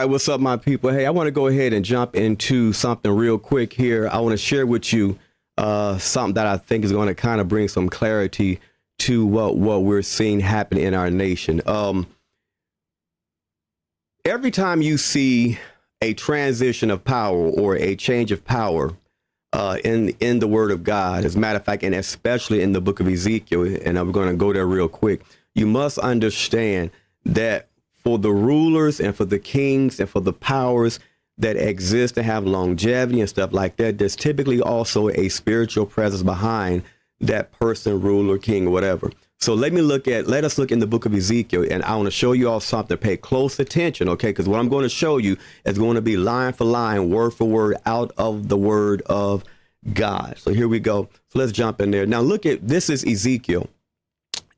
right, what's up, my people? Hey, I want to go ahead and jump into something real quick here. I want to share with you something that I think is going to kind of bring some clarity to what we're seeing happen in our nation. Every time you see a transition of power or a change of power in the Word of God, as a matter of fact, and especially in the book of Ezekiel, and I'm going to go there real quick, you must understand that for the rulers and for the kings and for the powers that exist and have longevity and stuff like that, there's typically also a spiritual presence behind that person, ruler, king, or whatever. So let us look in the book of Ezekiel, and I want to show you all something. Pay close attention, okay? Because what I'm going to show you is going to be line for line, word for word, out of the Word of God. So here we go. So let's jump in there. Now look at, this is Ezekiel,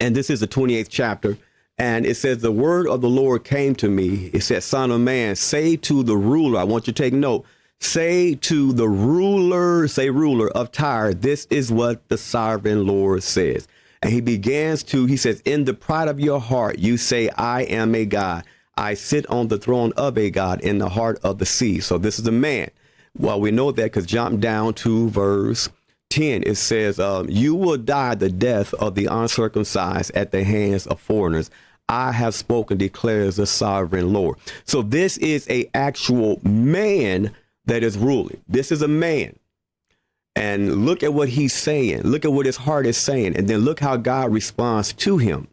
and this is the 28th chapter. And it says, the word of the Lord came to me. It said, son of man, say to the ruler, I want you to take note, say to the ruler, say ruler of Tyre, this is what the sovereign Lord says. And he says, in the pride of your heart, you say, I am a God. I sit on the throne of a God in the heart of the sea. So this is a man. Well, we know that because jump down to verse 10, it says, you will die the death of the uncircumcised at the hands of foreigners. I have spoken, declares the sovereign Lord. So this is a actual man that is ruling. This is a man. And look at what he's saying. Look at what his heart is saying. And then look how God responds to him.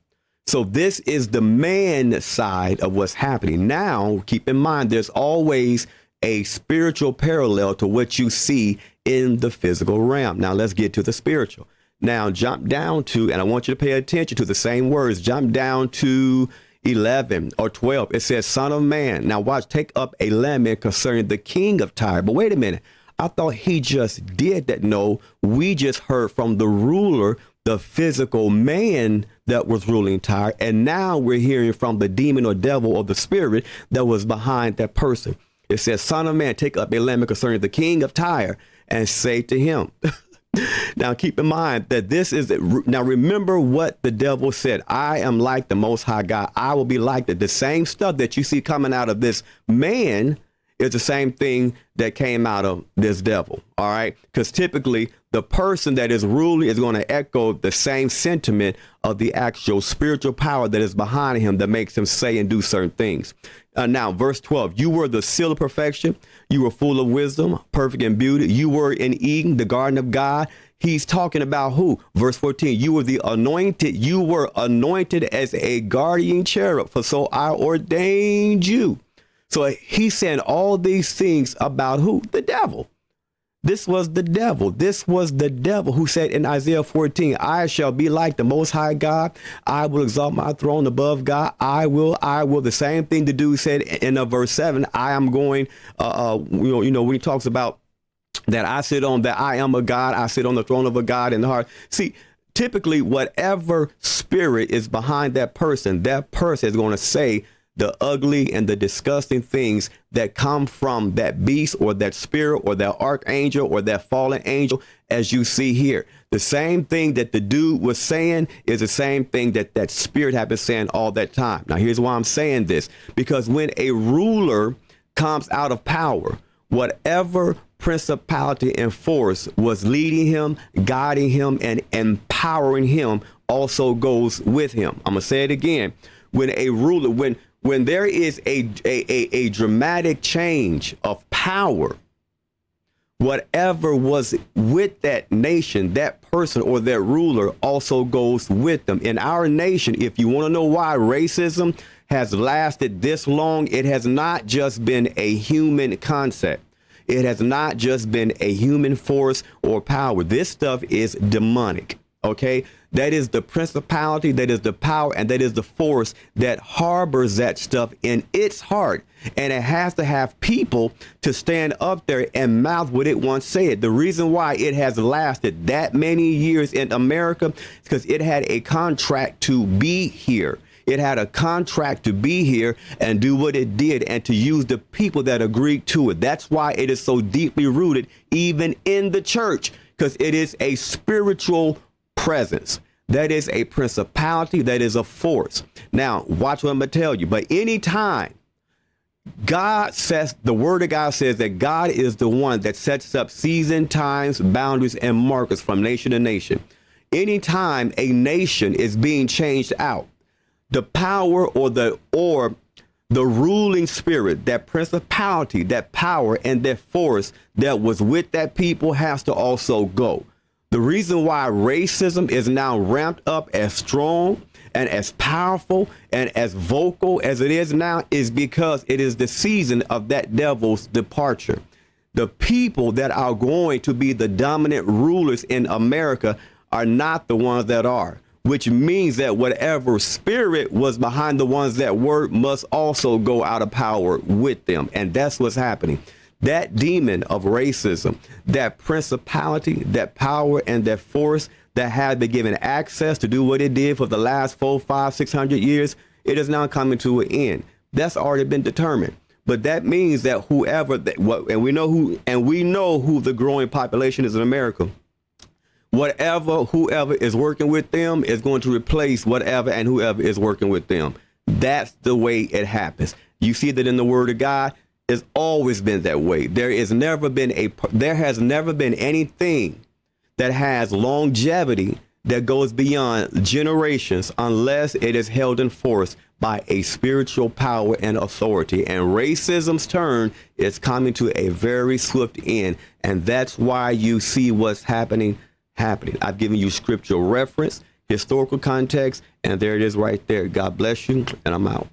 So this is the man side of what's happening. Now, keep in mind, there's always a spiritual parallel to what you see in the physical realm. Now, let's get to the spiritual. Now, jump down to, and I want you to pay attention to the same words, jump down to 11 or 12. It says, son of man. Now, watch, take up a lament concerning the king of Tyre. But wait a minute. I thought he just did that. No, we just heard from the ruler, the physical man that was ruling Tyre. And now we're hearing from the demon or devil or the spirit that was behind that person. It says, son of man, take up a lament concerning the king of Tyre and say to him. Now, keep in mind that this is, now remember what the devil said. I am like the Most High God. I will be like that. The same stuff that you see coming out of this man is the same thing that came out of this devil. All right. Because typically the person that is ruling is going to echo the same sentiment of the actual spiritual power that is behind him that makes him say and do certain things. Now, verse 12, you were the seal of perfection. You were full of wisdom, perfect in beauty. You were in Eden, the garden of God. He's talking about who? Verse 14, you were the anointed. You were anointed as a guardian cherub. For so I ordained you. So he's saying all these things about who? The devil. This was the devil. This was the devil who said in Isaiah 14, I shall be like the Most High God. I will exalt my throne above God. I will. The same thing the dude said in verse 7. I am going, when he talks about that I am a God. I sit on the throne of a God in the heart. See, typically whatever spirit is behind that person is going to say the ugly and the disgusting things that come from that beast or that spirit or that archangel or that fallen angel, as you see here. The same thing that the dude was saying is the same thing that that spirit had been saying all that time. Now, here's why I'm saying this, because when a ruler comes out of power, whatever principality and force was leading him, guiding him, and empowering him also goes with him. I'm going to say it again. When a ruler, when there is a dramatic change of power, whatever was with that nation, that person or that ruler also goes with them. In our nation, if you want to know why racism has lasted this long, it has not just been a human concept. It has not just been a human force or power. This stuff is demonic. OK, that is the principality, that is the power, and that is the force that harbors that stuff in its heart. And it has to have people to stand up there and mouth what it once said. The reason why it has lasted that many years in America is because it had a contract to be here. It had a contract to be here and do what it did and to use the people that agreed to it. That's why it is so deeply rooted even in the church, because it is a spiritual presence. That is a principality. That is a force. Now, watch what I'm going to tell you. But anytime the word of God says that God is the one that sets up season, times, boundaries, and markers from nation to nation. Anytime a nation is being changed out, the power or the ruling spirit, that principality, that power, and that force that was with that people has to also go. The reason why racism is now ramped up as strong and as powerful and as vocal as it is now is because it is the season of that devil's departure. The people that are going to be the dominant rulers in America are not the ones that are, which means that whatever spirit was behind the ones that were must also go out of power with them. And that's what's happening. That demon of racism, that principality, that power, and that force that had been given access to do what it did for the last 400, 500, 600 years, it is now coming to an end. That's already been determined. But that means that we know who the growing population is in America. Whoever is working with them is going to replace whatever and whoever is working with them. That's the way it happens. You see that in the Word of God. It's always been that way. There has never been anything that has longevity that goes beyond generations unless it is held in force by a spiritual power and authority. And racism's turn is coming to a very swift end. And that's why you see what's happening. I've given you scriptural reference, historical context, and there it is right there. God bless you, and I'm out.